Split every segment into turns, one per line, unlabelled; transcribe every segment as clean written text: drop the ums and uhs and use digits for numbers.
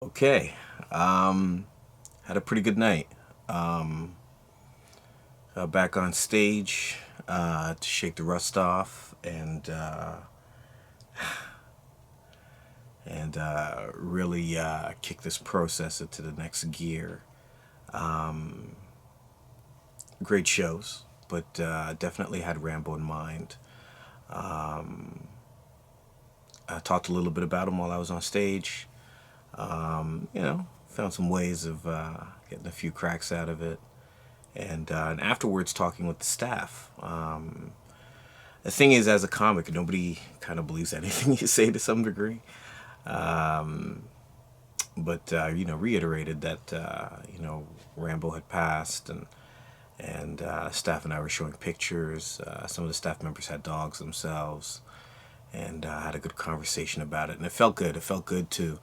Okay. Had a pretty good night. Um, Back on stage to shake the rust off and really kick this process into the next gear. Um, Great shows, but definitely had Rambo in mind. Um, I talked a little bit about him while I was on stage. Found some ways of getting a few cracks out of it. And afterwards talking with the staff. The thing is, as a comic, nobody kind of believes anything you say to some degree. Um, but reiterated that Rambo had passed, and staff and I were showing pictures. Some of the staff members had dogs themselves, and had a good conversation about it, and it felt good. It felt good to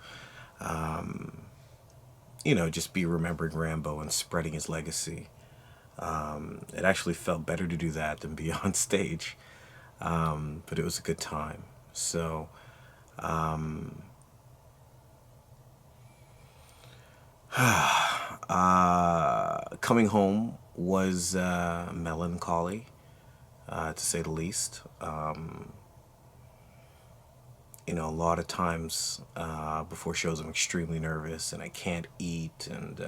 just be remembering Rambo and spreading his legacy. It actually felt better to do that than be on stage. But it was a good time. So, coming home was melancholy, to say the least. A lot of times before shows, I'm extremely nervous and I can't eat, and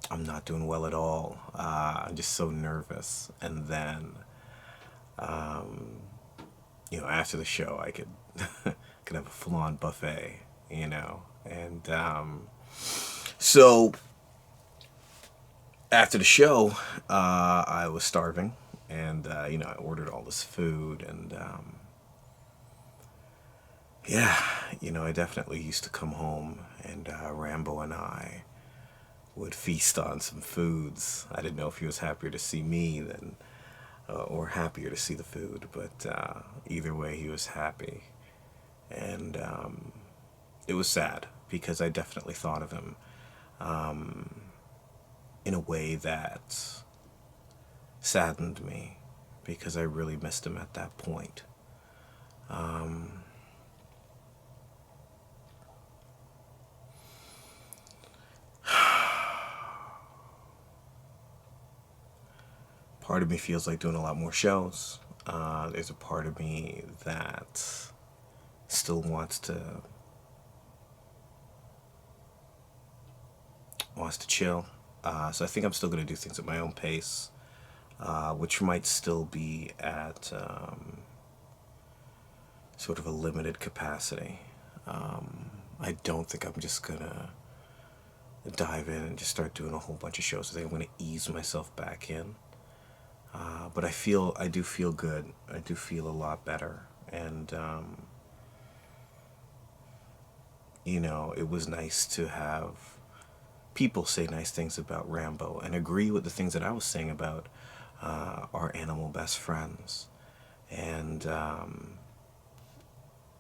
I'm not doing well at all. I'm just so nervous. And then, after the show, I could could have a full-on buffet, and so after the show, I was starving, and I ordered all this food, and yeah, I definitely used to come home, and Rambo and I would feast on some foods. I didn't know if he was happier to see me than or happier to see the food, but either way, he was happy, and it was sad because I definitely thought of him in a way that saddened me because I really missed him at that point. Um, Part of me feels like doing a lot more shows. There's a part of me that still wants to chill. So I think I'm still going to do things at my own pace, which might still be at sort of a limited capacity. I don't think I'm just going to dive in and just start doing a whole bunch of shows. I think I'm going to ease myself back in. But I do feel good. I do feel a lot better. And, it was nice to have people say nice things about Rambo and agree with the things that I was saying about our animal best friends. And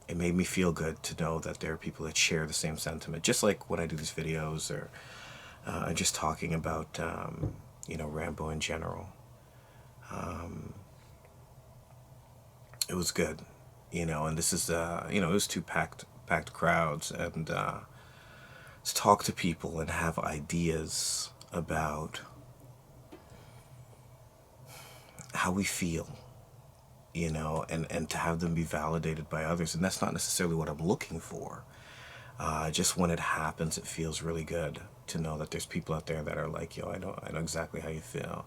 it made me feel good to know that there are people that share the same sentiment, just like when I do these videos or just talking about, Rambo in general. It was good, and this is, it was two packed crowds, and to talk to people and have ideas about how we feel, and to have them be validated by others. And that's not necessarily what I'm looking for. Just when it happens, it feels really good to know that there's people out there that are like, yo, I know exactly how you feel.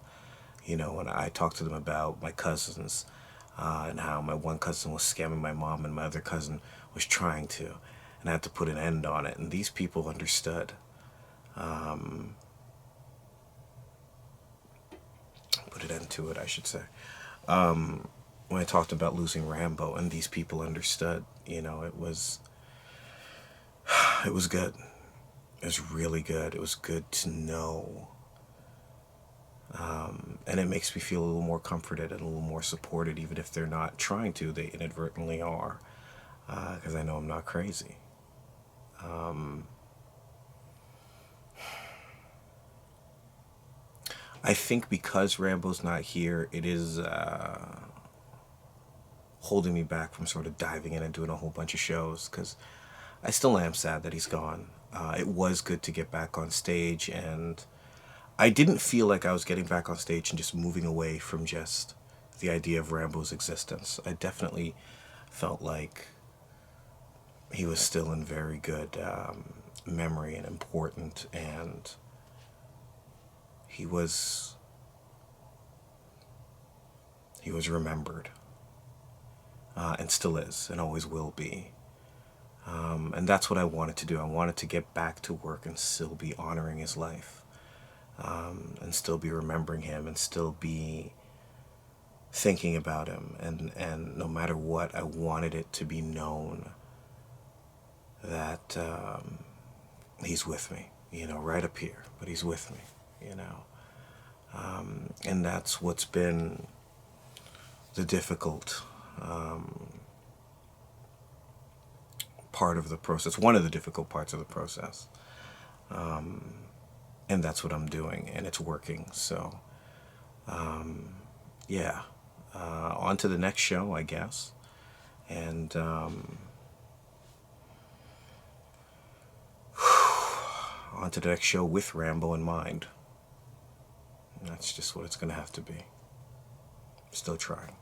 When I talk to them about my cousins, and how my one cousin was scamming my mom and my other cousin was trying to, and I had to put an end on it. And these people understood. Put an end to it, I should say. When I talked about losing Rambo, and these people understood, it was good. It was really good. It was good to know. And it makes me feel a little more comforted and a little more supported, even if they're not trying to, they inadvertently are, because I know I'm not crazy. I think because Rambo's not here, it is holding me back from sort of diving in and doing a whole bunch of shows, because I still am sad that he's gone. It was good to get back on stage, and I didn't feel like I was getting back on stage and just moving away from just the idea of Rambo's existence. I definitely felt like he was still in very good memory and important, and he was remembered, and still is, and always will be. And that's what I wanted to do. I wanted to get back to work and still be honoring his life, and still be remembering him, and still be thinking about him. And no matter what, I wanted it to be known that he's with me, right up here, but he's with me. And that's what's been the difficult part of the process, one of the difficult parts of the process. And that's what I'm doing, and it's working. So, yeah, on to the next show, I guess. And on to the next show with Rambo in mind. And that's just what it's going to have to be. Still trying.